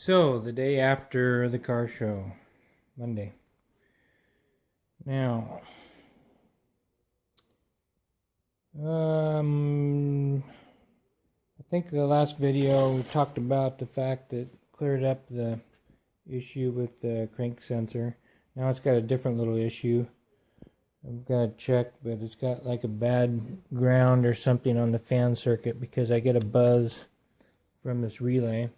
So, the day after the car show, Monday. Now, I think the last video we talked about the fact that cleared up the issue with the crank sensor. Now it's got a different little issue. I've got to check, but it's got like a bad ground or something on the fan circuit because I get a buzz from this relay.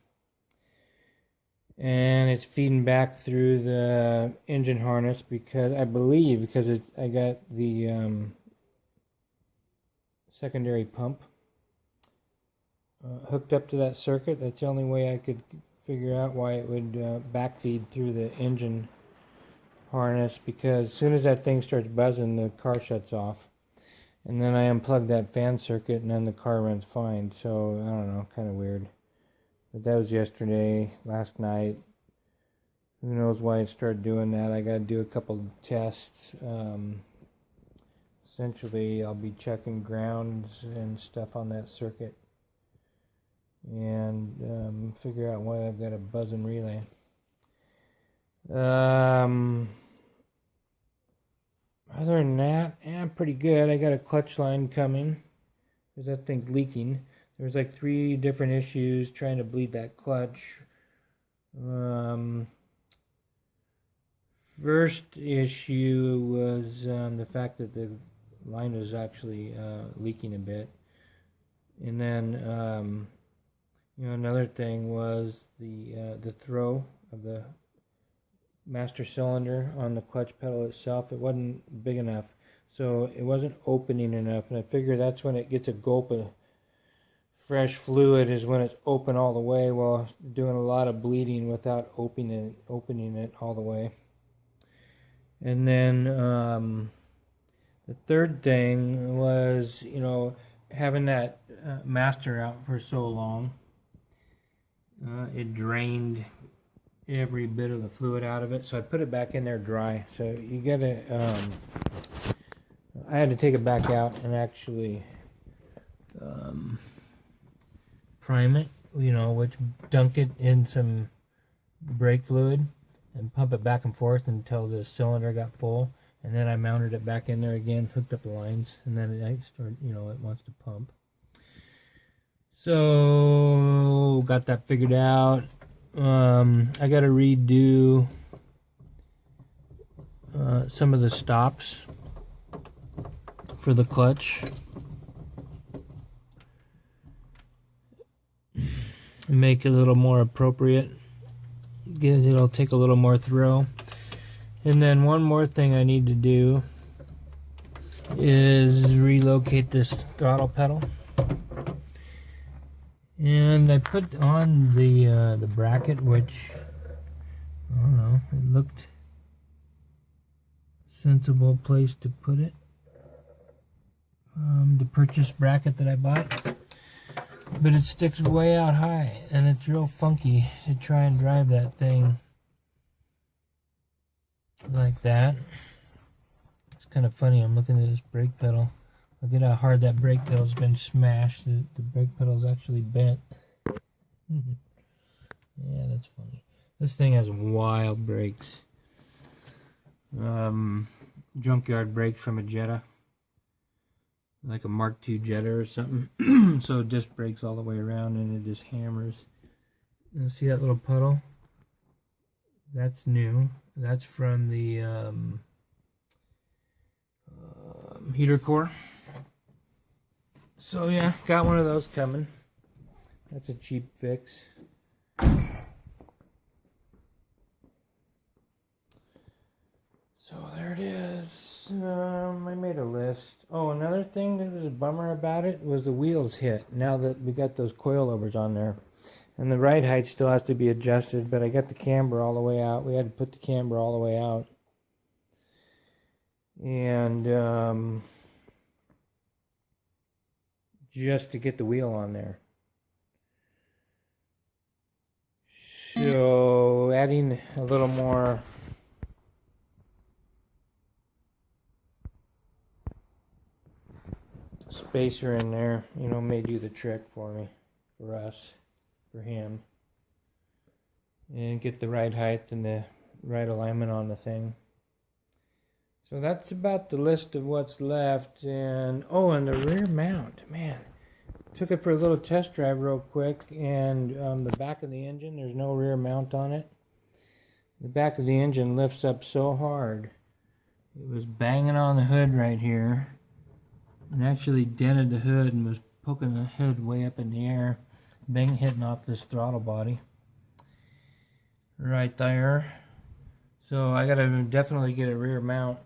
And it's feeding back through the engine harness because I got the secondary pump hooked up to that circuit. That's the only way I could figure out why it would backfeed through the engine harness, because as soon as that thing starts buzzing, the car shuts off. And then I unplug that fan circuit and then the car runs fine. So I don't know, kind of weird. But that was yesterday, last night. Who knows why it started doing that. I got to do a couple tests. Essentially, I'll be checking grounds and stuff on that circuit. And figure out why I've got a buzzing relay. Other than that, I'm pretty good. I got a clutch line coming because that thing's leaking. There's like 3 different issues trying to bleed that clutch. First issue was the fact that the line was actually leaking a bit. And then, another thing was the throw of the master cylinder on the clutch pedal itself. It wasn't big enough, so it wasn't opening enough. And I figure that's when it gets a gulp of fresh fluid, is when it's open all the way, while doing a lot of bleeding without opening it all the way. And then the third thing was, having that master out for so long, it drained every bit of the fluid out of it. So I put it back in there dry. So you gotta, I had to take it back out and actually prime it, which dunk it in some brake fluid and pump it back and forth until the cylinder got full. And then I mounted it back in there again, hooked up the lines, and then it started, it wants to pump. So got that figured out. I got to redo some of the stops for the clutch. Make it a little more appropriate. It'll take a little more throw. And then one more thing I need to do is relocate this throttle pedal. And I put on the bracket, which, I don't know, it looked sensible place to put it. The purchase bracket that I bought. But it sticks way out high, and it's real funky to try and drive that thing like that. It's kind of funny. I'm looking at this brake pedal. Look at how hard that brake pedal's been smashed. The brake pedal's actually bent. Yeah, that's funny. This thing has wild brakes. Junkyard brakes from a Jetta. Like a Mark II Jetta or something. So it just brakes all the way around and it just hammers. You see that little puddle? That's new. That's from the heater core. So yeah, got one of those coming. That's a cheap fix. So there it is. I made a list. Oh, another thing that was a bummer about it was the wheels hit. Now that we got those coilovers on there. And the ride height still has to be adjusted, but I got the camber all the way out. We had to put the camber all the way out. And just to get the wheel on there. So adding a little more spacer in there, may do the trick for me, for us, for him. and get the right height and the right alignment on the thing. So that's about the list of what's left. And and the rear mount, man, took it for a little test drive real quick, and the back of the engine, there's no rear mount on it. The back of the engine lifts up so hard, it was banging on the hood right here, and actually dented the hood and was poking the hood way up in the air, hitting off this throttle body right there. So I gotta definitely get a rear mount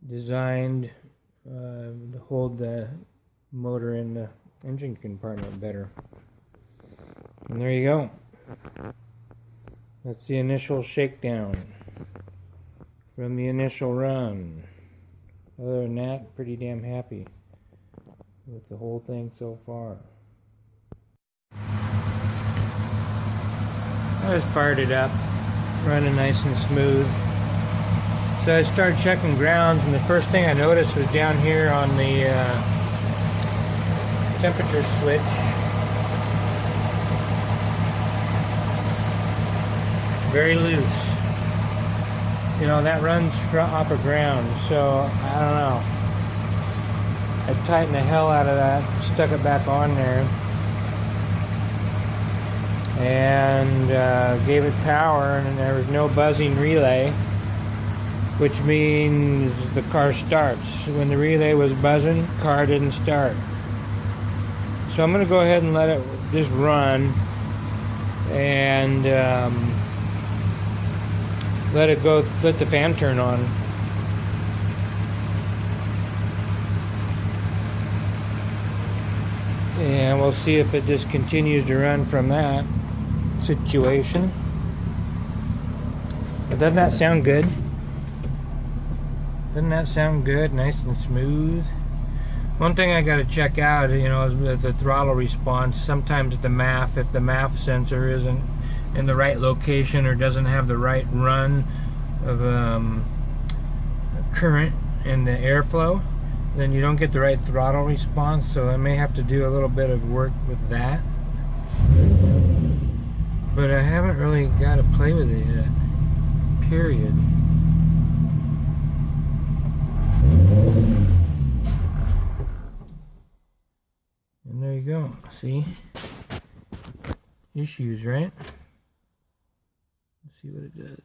designed to hold the motor in the engine compartment better. And there you go. That's the initial shakedown from the initial run. Other than that, pretty damn happy with the whole thing so far. I just fired it up, running nice and smooth. So I started checking grounds, and the first thing I noticed was down here on the temperature switch. Very loose. You know, that runs off of ground, so I don't know. I tightened the hell out of that, stuck it back on there, and gave it power, and there was no buzzing relay, which means the car starts. When the relay was buzzing, car didn't start. So I'm going to go ahead and let it just run, and let the fan turn on. And we'll see if it just continues to run from that situation. But doesn't that sound good? Doesn't that sound good? Nice and smooth. One thing I got to check out, you know, is the throttle response. Sometimes the MAF, if the MAF sensor isn't in the right location or doesn't have the right run of current in the airflow, then you don't get the right throttle response. So I may have to do a little bit of work with that. But I haven't really got to play with it yet. Period. And there you go. See? Issues, right? Let's see what it does.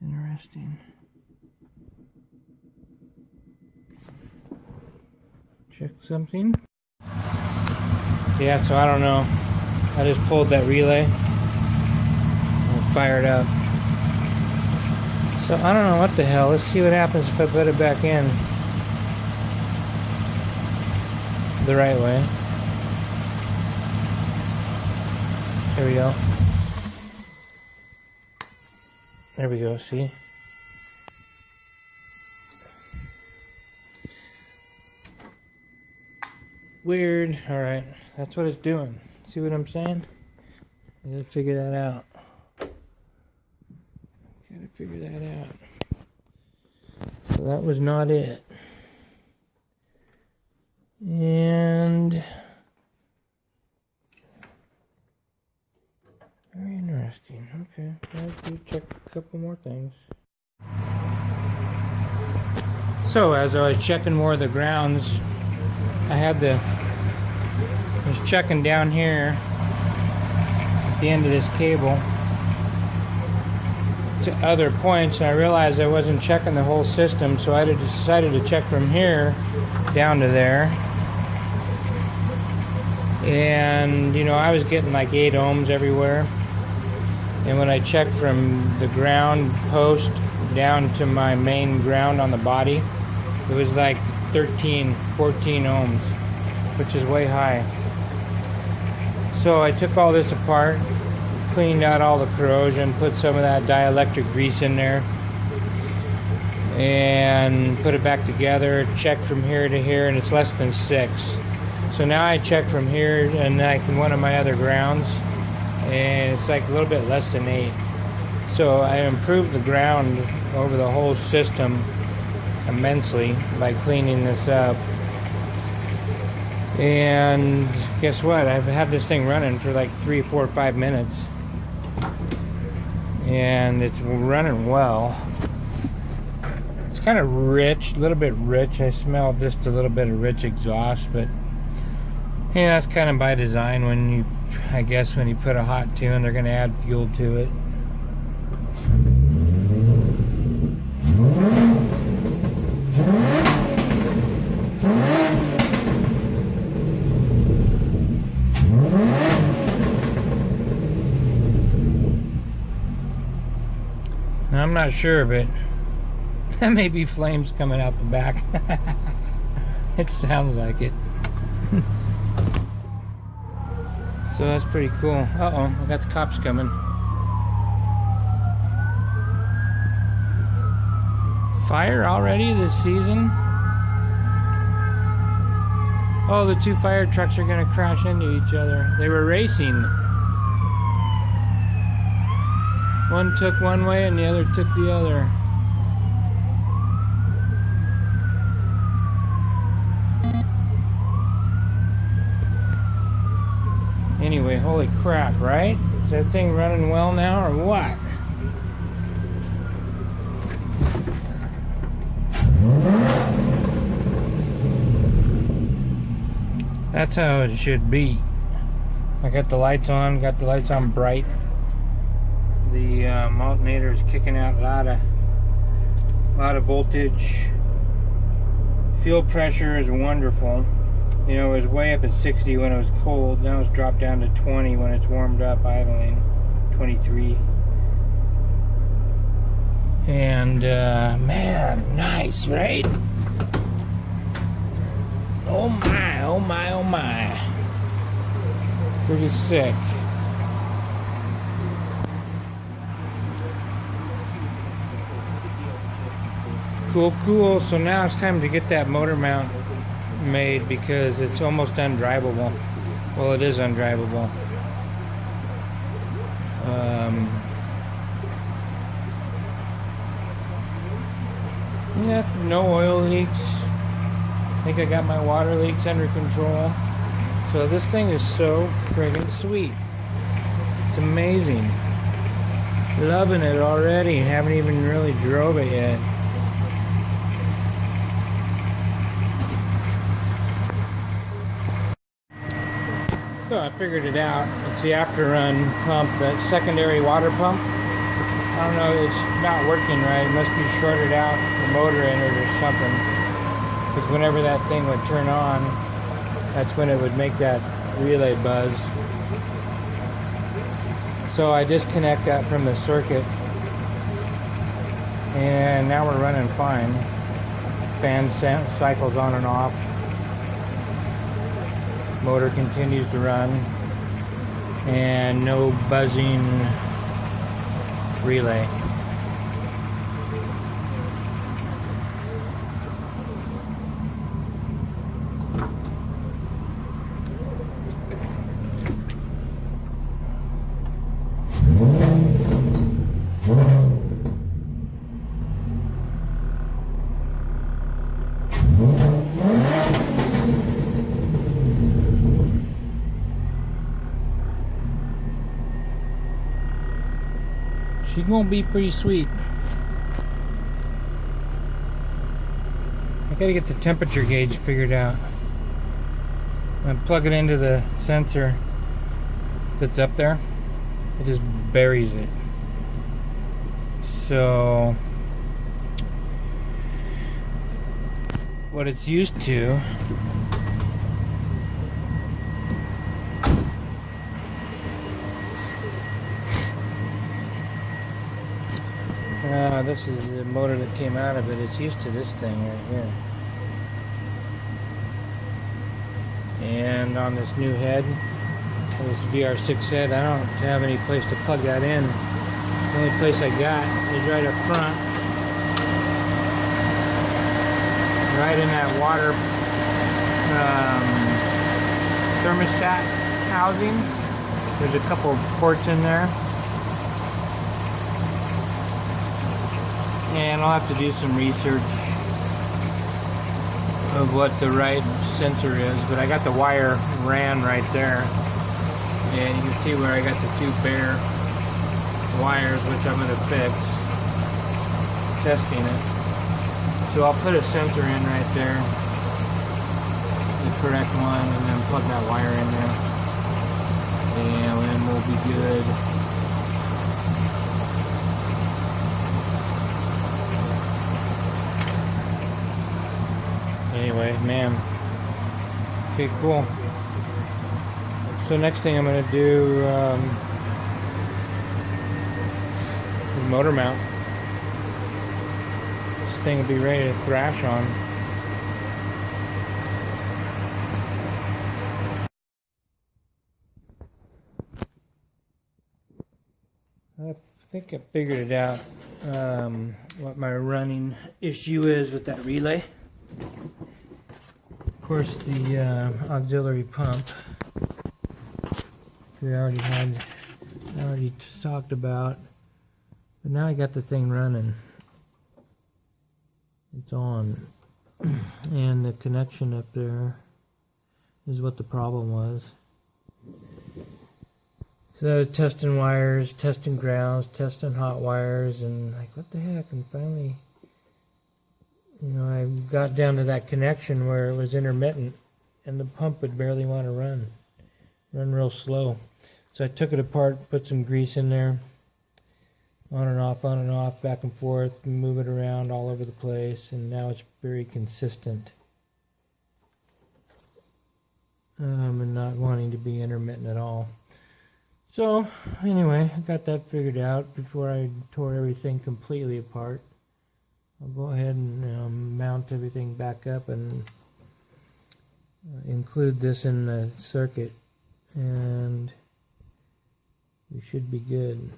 Interesting. Check something. Yeah, so I don't know. I just pulled that relay and fired up. So I don't know what the hell. Let's see what happens if I put it back in the right way. There we go. There we go, see? Weird. Alright, that's what it's doing. See what I'm saying? I gotta figure that out. So that was not it. And very interesting. Okay, let's do check a couple more things. So as I was checking more of the grounds, I was checking down here at the end of this cable to other points, and I realized I wasn't checking the whole system, so I decided to check from here down to there. And you know, I was getting like 8 ohms everywhere, and when I checked from the ground post down to my main ground on the body, it was like 13, 14 ohms, which is way high. So I took all this apart, cleaned out all the corrosion, put some of that dielectric grease in there, and put it back together, check from here to here, and it's less than 6. So now I check from here and like in one of my other grounds, and it's like a little bit less than 8. So I improved the ground over the whole system immensely by cleaning this up. And guess what? I've had this thing running for like 3, 4, 5 minutes, and it's running well. It's kind of rich, a little bit rich. I smell just a little bit of rich exhaust, but yeah, that's kind of by design. When you, I guess, when you put a hot tune, they're going to add fuel to it. Now, I'm not sure, but that may be flames coming out the back. It sounds like it. So that's pretty cool. Uh-oh, I got the cops coming. Fire already this season? Oh, the 2 fire trucks are gonna crash into each other. They were racing. One took one way and the other took the other. Anyway, holy crap, right? Is that thing running well now or what? That's how it should be. I got the lights on bright. The alternator is kicking out a lot of voltage. Fuel pressure is wonderful. You know, it was way up at 60 when it was cold. Now it's dropped down to 20 when it's warmed up idling. 23. And man, nice, right? Oh my, oh my, oh my. Pretty sick. Cool. So now it's time to get that motor mount made because it's almost undrivable. Well, it is undrivable. Yeah, no oil leaks. I think I got my water leaks under control. So this thing is so friggin' sweet. It's amazing. Loving it already. Haven't even really drove it yet. So I figured it out. It's the after-run pump, that secondary water pump. I don't know, it's not working right. It must be shorted out, the motor in it or something. Because whenever that thing would turn on, that's when it would make that relay buzz. So I disconnect that from the circuit. And now we're running fine. Fan cycles on and off. Motor continues to run, and no buzzing relay. She's gonna be pretty sweet. I gotta get the temperature gauge figured out. I plug it into the sensor that's up there. It just buries it. So what it's used to this is the motor that came out of it. It's used to this thing right here. And on this new head, this VR6 head, I don't have any place to plug that in. The only place I got is right up front. right in that water thermostat housing. There's a couple of ports in there. And I'll have to do some research of what the right sensor is, but I got the wire ran right there. And you can see where I got the two bare wires, which I'm going to fix. Testing it. So I'll put a sensor in right there, the correct one, and then plug that wire in there. And then we'll be good. Anyway, man. Okay, cool. So next thing I'm going to do is motor mount. This thing will be ready to thrash on. I think I figured it out, what my running issue is with that relay. Of course, the auxiliary pump we already talked about, but now I got the thing running. It's on, and the connection up there is what the problem was. So testing wires, testing grounds, testing hot wires, and like, what the heck? And finally, I got down to that connection where it was intermittent, and the pump would barely want to run real slow. So I took it apart, put some grease in there, on and off, back and forth, move it around all over the place, and now it's very consistent. And not wanting to be intermittent at all. So anyway, I got that figured out before I tore everything completely apart. I'll go ahead and mount everything back up and include this in the circuit, and we should be good.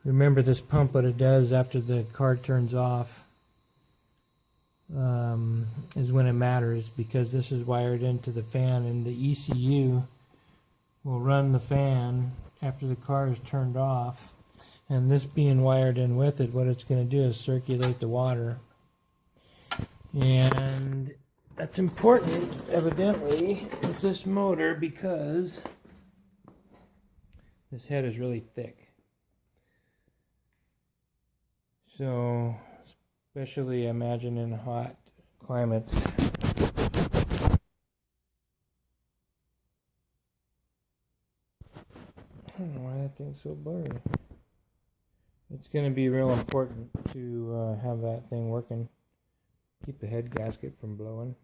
Remember, this pump, what it does after the car turns off is when it matters, because this is wired into the fan, and the ECU will run the fan after the car is turned off. And this being wired in with it, what it's going to do is circulate the water. And that's important, evidently, with this motor, because this head is really thick. So, especially imagine in hot climates. I don't know why that thing's so blurry. It's going to be real important to have that thing working. Keep the head gasket from blowing.